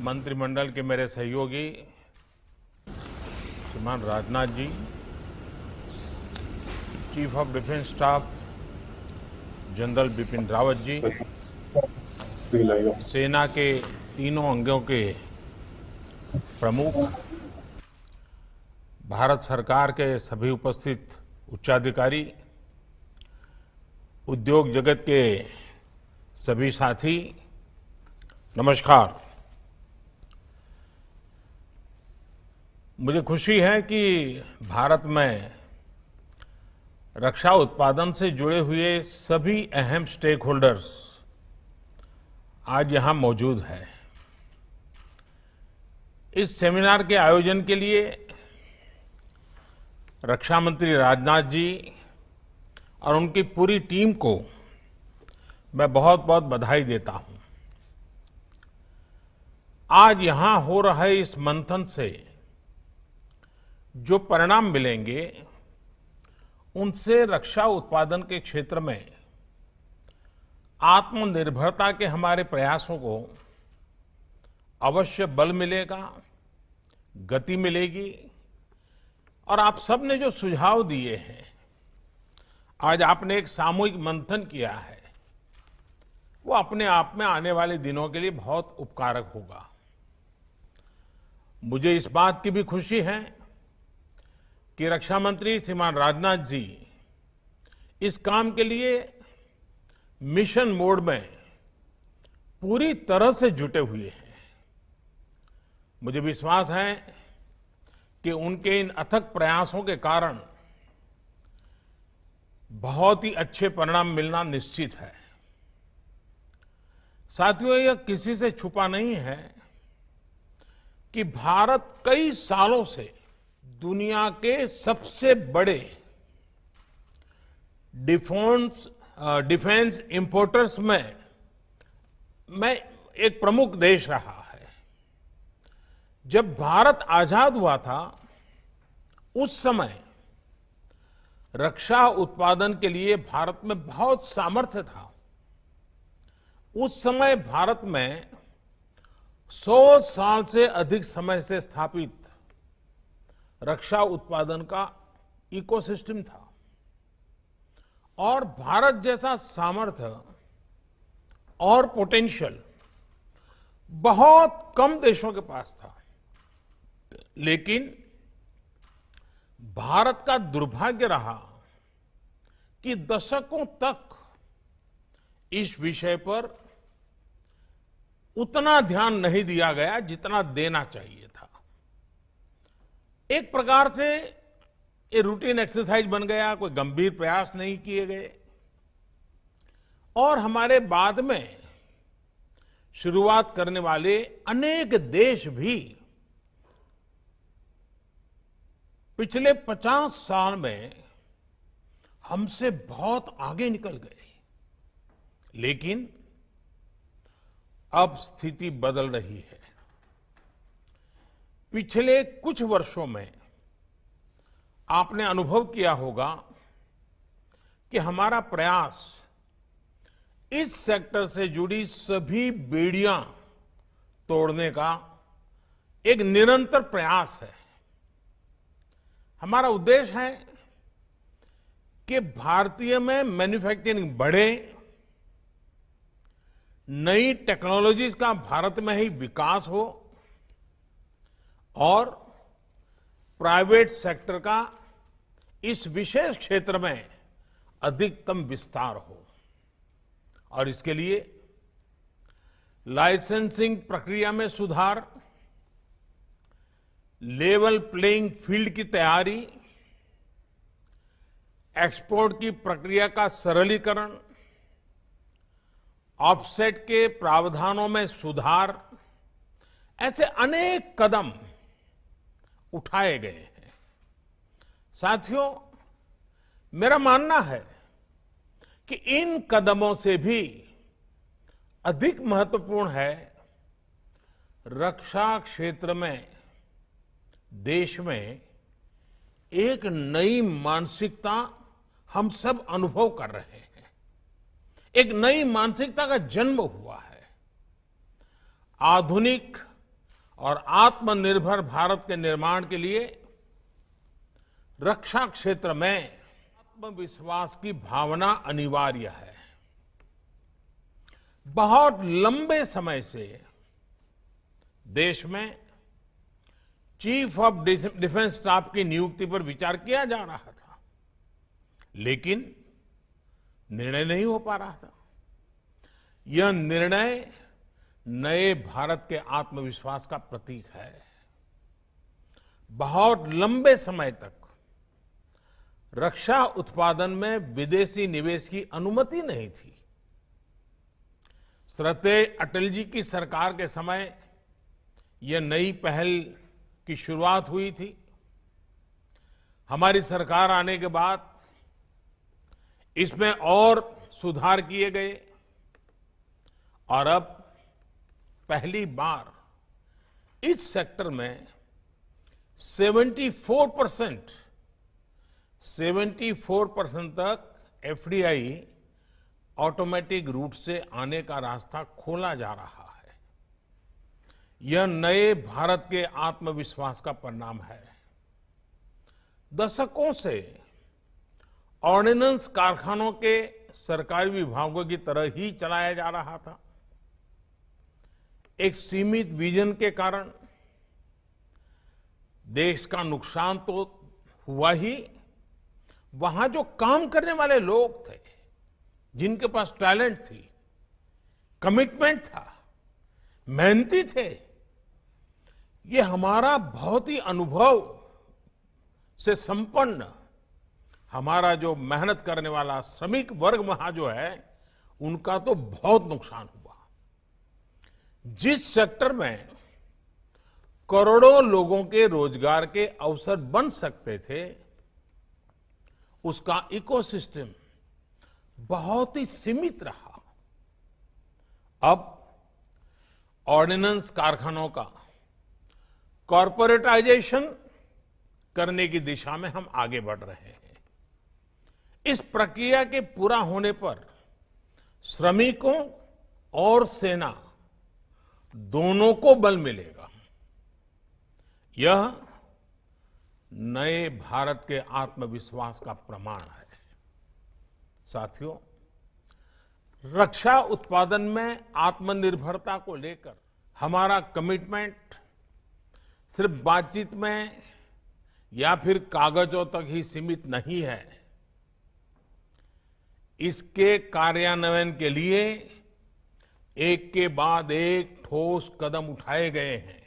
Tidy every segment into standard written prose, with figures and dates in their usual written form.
मंत्रिमंडल के मेरे सहयोगी श्रीमान Rajnath ji, chief of defence staff general Bipin Rawat ji, सेना के तीनों अंगों के प्रमुख, भारत सरकार के सभी उपस्थित उच्चाधिकारी, उद्योग जगत के सभी साथी, नमस्कार। मुझे खुशी है कि भारत में रक्षा उत्पादन से जुड़े हुए सभी अहम स्टेक होल्डर्स आज यहां मौजूद हैं। इस सेमिनार के आयोजन के लिए रक्षा मंत्री राजनाथ जी और उनकी पूरी टीम को मैं बहुत बहुत बधाई देता हूं। आज यहां हो रहे इस मंथन से जो परिणाम मिलेंगे, उनसे रक्षा उत्पादन के क्षेत्र में आत्मनिर्भरता के हमारे प्रयासों को अवश्य बल मिलेगा, गति मिलेगी। और आप सब ने जो सुझाव दिए हैं, आज आपने एक सामूहिक मंथन किया है, वो अपने आप में आने वाले दिनों के लिए बहुत उपकारक होगा। मुझे इस बात की भी खुशी है कि रक्षा मंत्री श्रीमान राजनाथ जी इस काम के लिए मिशन मोड में पूरी तरह से जुटे हुए हैं। मुझे विश्वास है कि उनके इन अथक प्रयासों के कारण बहुत ही अच्छे परिणाम मिलना निश्चित है। साथियों, यह किसी से छुपा नहीं है कि भारत कई सालों से दुनिया के सबसे बड़े डिफेंस इंपोर्टर्स में एक प्रमुख देश रहा है। जब भारत आजाद हुआ था, उस समय रक्षा उत्पादन के लिए भारत में बहुत सामर्थ्य था। उस समय भारत में 100 साल से अधिक समय से स्थापित रक्षा उत्पादन का इकोसिस्टम था और भारत जैसा सामर्थ्य और पोटेंशियल बहुत कम देशों के पास था। लेकिन भारत का दुर्भाग्य रहा कि दशकों तक इस विषय पर उतना ध्यान नहीं दिया गया जितना देना चाहिए था। एक प्रकार से ये रूटीन एक्सरसाइज बन गया, कोई गंभीर प्रयास नहीं किए गए और हमारे बाद में शुरुआत करने वाले अनेक देश भी पिछले 50 साल में हमसे बहुत आगे निकल गए। लेकिन अब स्थिति बदल रही है। पिछले कुछ वर्षों में आपने अनुभव किया होगा कि हमारा प्रयास इस सेक्टर से जुड़ी सभी बेड़ियां तोड़ने का एक निरंतर प्रयास है। हमारा उद्देश्य है कि भारतीय में मैन्युफैक्चरिंग बढ़े, नई टेक्नोलॉजीज का भारत में ही विकास हो और प्राइवेट सेक्टर का इस विशेष क्षेत्र में अधिकतम विस्तार हो। और इसके लिए लाइसेंसिंग प्रक्रिया में सुधार, लेवल प्लेइंग फील्ड की तैयारी, एक्सपोर्ट की प्रक्रिया का सरलीकरण, ऑफसेट के प्रावधानों में सुधार, ऐसे अनेक कदम उठाए गए हैं। साथियों, मेरा मानना है कि इन कदमों से भी अधिक महत्वपूर्ण है रक्षा क्षेत्र में देश में एक नई मानसिकता हम सब अनुभव कर रहे हैं। एक नई मानसिकता का जन्म हुआ है। आधुनिक और आत्मनिर्भर भारत के निर्माण के लिए रक्षा क्षेत्र में आत्मविश्वास की भावना अनिवार्य है। बहुत लंबे समय से देश में चीफ ऑफ डिफेंस स्टाफ की नियुक्ति पर विचार किया जा रहा था, लेकिन निर्णय नहीं हो पा रहा था। यह निर्णय नए भारत के आत्मविश्वास का प्रतीक है। बहुत लंबे समय तक रक्षा उत्पादन में विदेशी निवेश की अनुमति नहीं थी। श्रद्धेय अटल जी की सरकार के समय यह नई पहल की शुरुआत हुई थी। हमारी सरकार आने के बाद इसमें और सुधार किए गए और अब पहली बार इस सेक्टर में 74% तक एफडीआई ऑटोमेटिक रूट से आने का रास्ता खोला जा रहा है। यह नए भारत के आत्मविश्वास का परिणाम है। दशकों से ऑर्डिनेंस कारखानों के सरकारी विभागों की तरह ही चलाया जा रहा था। एक सीमित विजन के कारण देश का नुकसान तो हुआ ही, वहां जो काम करने वाले लोग थे, जिनके पास टैलेंट थी, कमिटमेंट था, मेहनती थे, ये हमारा बहुत ही अनुभव से संपन्न हमारा जो मेहनत करने वाला श्रमिक वर्ग वहां जो है, उनका तो बहुत नुकसान हुआ। जिस सेक्टर में करोड़ों लोगों के रोजगार के अवसर बन सकते थे, उसका इकोसिस्टम बहुत ही सीमित रहा। अब ऑर्डिनेंस कारखानों का कॉरपोरेटाइजेशन करने की दिशा में हम आगे बढ़ रहे हैं। इस प्रक्रिया के पूरा होने पर श्रमिकों और सेना दोनों को बल मिलेगा। यह नए भारत के आत्मविश्वास का प्रमाण है। साथियों, रक्षा उत्पादन में आत्मनिर्भरता को लेकर हमारा कमिटमेंट सिर्फ बातचीत में या फिर कागजों तक ही सीमित नहीं है। इसके कार्यान्वयन के लिए एक के बाद एक ठोस कदम उठाए गए हैं।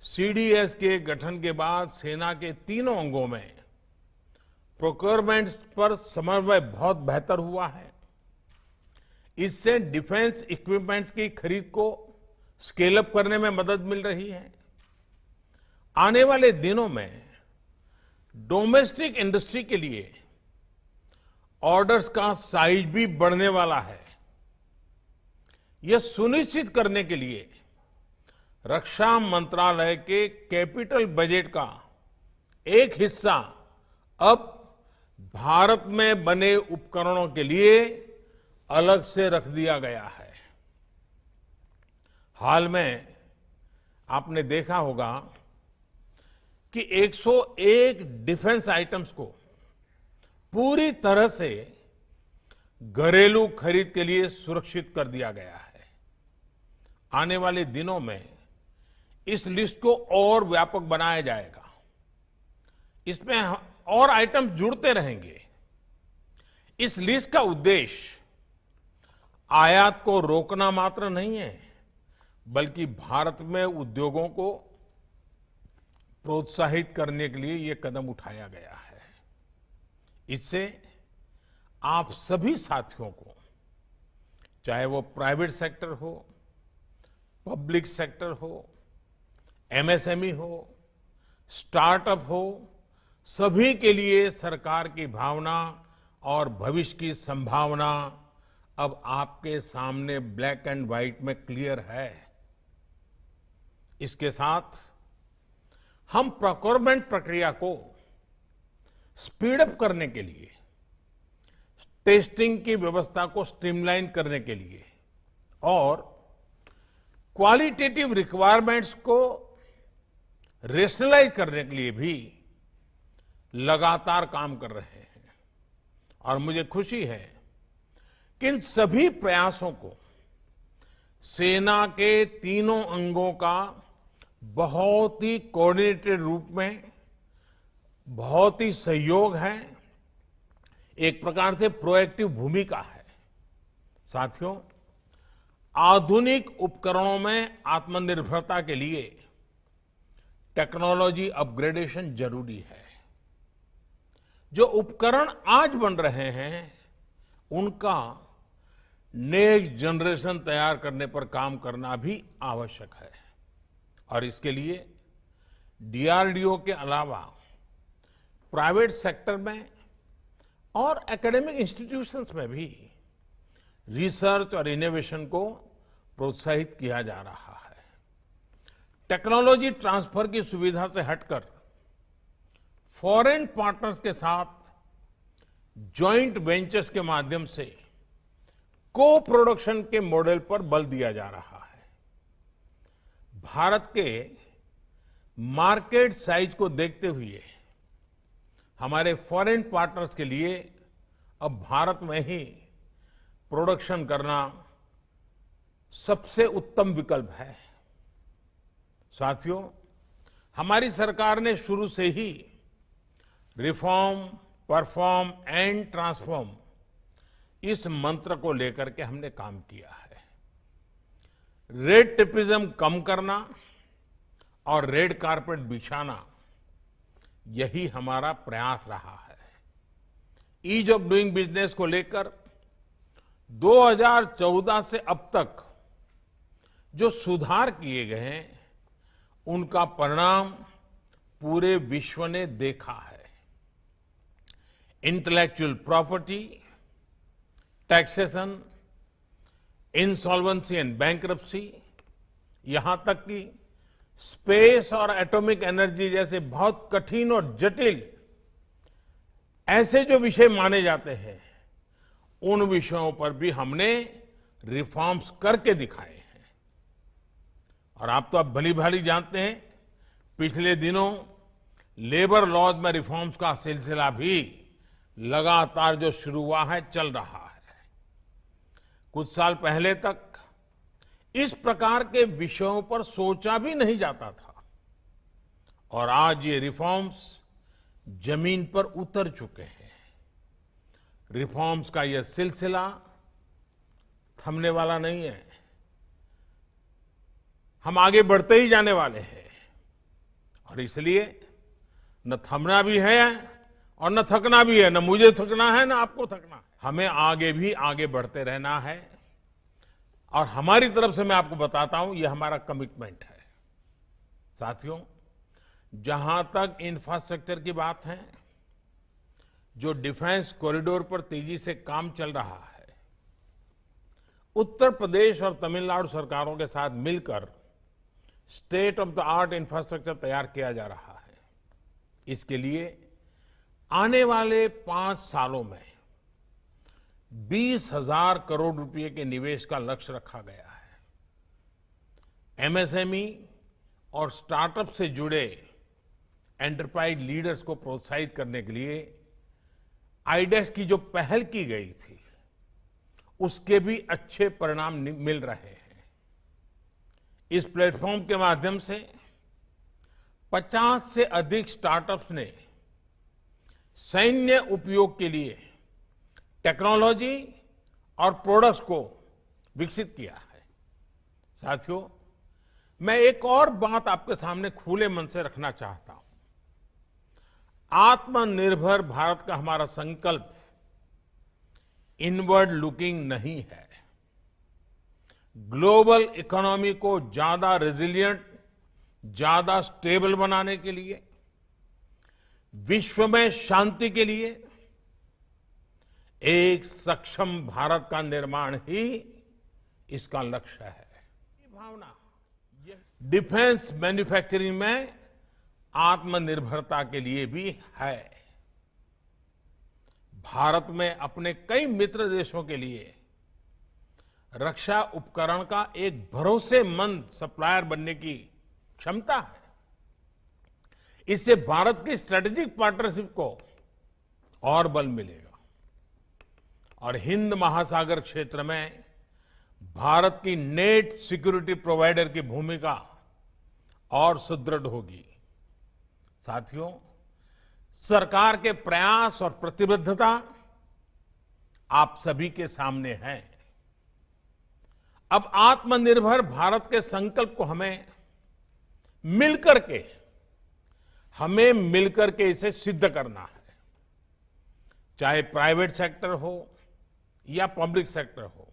सीडीएस के गठन के बाद सेना के तीनों अंगों में प्रोक्योरमेंट पर समन्वय बहुत बेहतर हुआ है। इससे डिफेंस इक्विपमेंट्स की खरीद को स्केल अप करने में मदद मिल रही है। आने वाले दिनों में डोमेस्टिक इंडस्ट्री के लिए ऑर्डर्स का साइज भी बढ़ने वाला है। यह सुनिश्चित करने के लिए रक्षा मंत्रालय के कैपिटल बजट का एक हिस्सा अब भारत में बने उपकरणों के लिए अलग से रख दिया गया है। हाल में आपने देखा होगा कि 101 डिफेंस आइटम्स को पूरी तरह से घरेलू खरीद के लिए सुरक्षित कर दिया गया है। आने वाले दिनों में इस लिस्ट को और व्यापक बनाया जाएगा। इसमें और आइटम जुड़ते रहेंगे। इस लिस्ट का उद्देश्य आयात को रोकना मात्र नहीं है, बल्कि भारत में उद्योगों को प्रोत्साहित करने के लिए यह कदम उठाया गया है। इससे आप सभी साथियों को, चाहे वो प्राइवेट सेक्टर हो, पब्लिक सेक्टर हो, एमएसएमई हो, स्टार्टअप हो, सभी के लिए सरकार की भावना और भविष्य की संभावना अब आपके सामने ब्लैक एंड व्हाइट में क्लियर है। इसके साथ हम प्रोक्योरमेंट प्रक्रिया को स्पीड अप करने के लिए, टेस्टिंग की व्यवस्था को स्ट्रीमलाइन करने के लिए और क्वालिटेटिव रिक्वायरमेंट्स को रेशनलाइज करने के लिए भी लगातार काम कर रहे हैं और मुझे खुशी है कि इन सभी प्रयासों को सेना के तीनों अंगों का बहुत ही कोऑर्डिनेटेड रूप में बहुत ही सहयोग है, एक प्रकार से प्रोएक्टिव भूमिका है। साथियों, आधुनिक उपकरणों में आत्मनिर्भरता के लिए टेक्नोलॉजी अपग्रेडेशन जरूरी है। जो उपकरण आज बन रहे हैं उनका नेक्स्ट जनरेशन तैयार करने पर काम करना भी आवश्यक है और इसके लिए डीआरडीओ के अलावा प्राइवेट सेक्टर में और एकेडमिक इंस्टीट्यूशंस में भी रिसर्च और इनोवेशन को प्रोत्साहित किया जा रहा है। टेक्नोलॉजी ट्रांसफर की सुविधा से हटकर फॉरेन पार्टनर्स के साथ जॉइंट वेंचर्स के माध्यम से को प्रोडक्शन के मॉडल पर बल दिया जा रहा है। भारत के मार्केट साइज को देखते हुए हमारे फॉरेन पार्टनर्स के लिए अब भारत में ही प्रोडक्शन करना सबसे उत्तम विकल्प है। साथियों, हमारी सरकार ने शुरू से ही रिफॉर्म, परफॉर्म एंड ट्रांसफॉर्म इस मंत्र को लेकर के हमने काम किया है। रेड टेपिज्म कम करना और रेड कारपेट बिछाना, यही हमारा प्रयास रहा है। ईज ऑफ डूइंग बिजनेस को लेकर 2014 से अब तक जो सुधार किए गए हैं उनका परिणाम पूरे विश्व ने देखा है। Intellectual property, taxation, insolvency and bankruptcy, यहां तक कि स्पेस और एटॉमिक एनर्जी जैसे बहुत कठिन और जटिल ऐसे जो विषय माने जाते हैं उन विषयों पर भी हमने रिफॉर्म्स करके दिखाए हैं। और आप तो अब भली भांति जानते हैं, पिछले दिनों लेबर लॉज में रिफॉर्म्स का सिलसिला भी लगातार जो शुरू हुआ है चल रहा है। कुछ साल पहले तक इस प्रकार के विषयों पर सोचा भी नहीं जाता था और आज ये रिफॉर्म्स जमीन पर उतर चुके हैं। रिफॉर्म्स का यह सिलसिला थमने वाला नहीं है, हम आगे बढ़ते ही जाने वाले हैं और इसलिए न थमना भी है और न थकना भी है। न मुझे थकना है न आपको थकना है, हमें आगे भी आगे बढ़ते रहना है और हमारी तरफ से मैं आपको बताता हूं, यह हमारा कमिटमेंट है। साथियों, जहां तक इंफ्रास्ट्रक्चर की बात है, जो डिफेंस कॉरिडोर पर तेजी से काम चल रहा है, उत्तर प्रदेश और तमिलनाडु सरकारों के साथ मिलकर state of the art infrastructure तैयार किया जा रहा है। इसके लिए आने वाले 5 सालों में 20,000 करोड़ रुपए के निवेश का लक्ष्य रखा गया है। एमएसएमई और स्टार्टअप से जुड़े एंटरप्राइज लीडर्स को प्रोत्साहित करने के लिए आईडेक्स की जो पहल की गई थी उसके भी अच्छे परिणाम मिल रहे हैं। इस प्लेटफॉर्म के माध्यम से 50 से अधिक स्टार्टअप्स ने सैन्य उपयोग के लिए टेक्नोलॉजी और प्रोडक्ट्स को विकसित किया है। साथियों, मैं एक और बात आपके सामने खुले मन से रखना चाहता हूं। आत्मनिर्भर भारत का हमारा संकल्प इनवर्ड लुकिंग नहीं है। ग्लोबल इकोनॉमी को ज्यादा रेजिलिएंट, ज्यादा स्टेबल बनाने के लिए, विश्व में शांति के लिए एक सक्षम भारत का निर्माण ही इसका लक्ष्य है। ये भावना डिफेंस मैन्युफैक्चरिंग में आत्मनिर्भरता के लिए भी है। भारत में अपने कई मित्र देशों के लिए रक्षा उपकरण का एक भरोसेमंद सप्लायर बनने की क्षमता है। इससे भारत की स्ट्रेटेजिक पार्टनरशिप को और बल मिलेगा और हिंद महासागर क्षेत्र में भारत की नेट सिक्योरिटी प्रोवाइडर की भूमिका और सुदृढ़ होगी। साथियों, सरकार के प्रयास और प्रतिबद्धता आप सभी के सामने है। अब आत्मनिर्भर भारत के संकल्प को हमें मिलकर के इसे सिद्ध करना है। चाहे प्राइवेट सेक्टर हो या पब्लिक सेक्टर हो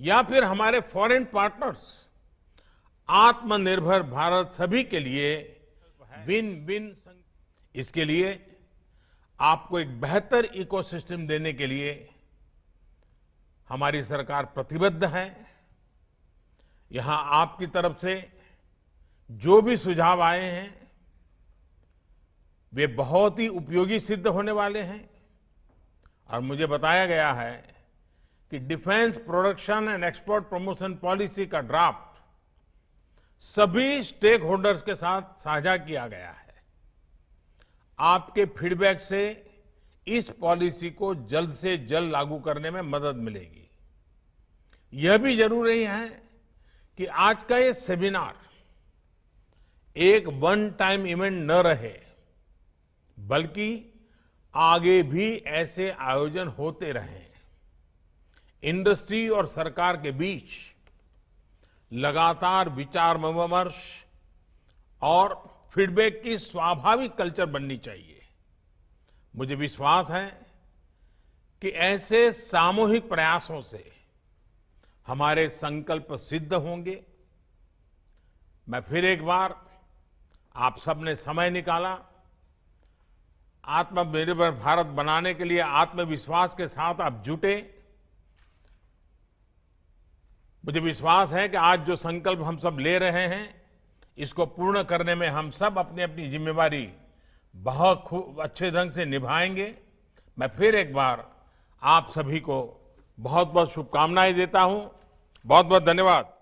या फिर हमारे फॉरेन पार्टनर्स, आत्मनिर्भर भारत सभी के लिए विन विन। इसके लिए आपको एक बेहतर इकोसिस्टम देने के लिए हमारी सरकार प्रतिबद्ध है। यहां आपकी तरफ से जो भी सुझाव आए हैं वे बहुत ही उपयोगी सिद्ध होने वाले हैं और मुझे बताया गया है कि defence production and export promotion policy का ड्राफ्ट सभी स्टेक होल्डर्स के साथ साझा किया गया है। आपके फीडबैक से इस पॉलिसी को जल्द से जल्द लागू करने में मदद मिलेगी। यह भी जरूरी है कि आज का ये सेमिनार एक वन टाइम इवेंट न रहे, बल्कि आगे भी ऐसे आयोजन होते रहें। इंडस्ट्री और सरकार के बीच लगातार विचार विमर्श और फीडबैक की स्वाभाविक कल्चर बननी चाहिए। मुझे विश्वास है कि ऐसे सामूहिक प्रयासों से हमारे संकल्प सिद्ध होंगे। मैं फिर एक बार आप सबने समय निकाला, आत्मनिर्भर भारत बनाने के लिए आत्मविश्वास के साथ आप जुटे। मुझे विश्वास है कि आज जो संकल्प हम सब ले रहे हैं, इसको पूर्ण करने में हम सब अपनी अपनी जिम्मेवारी बहुत खूब अच्छे ढंग से निभाएंगे। मैं फिर एक बार आप सभी को बहुत बहुत शुभकामनाएं देता हूं। बहुत बहुत धन्यवाद।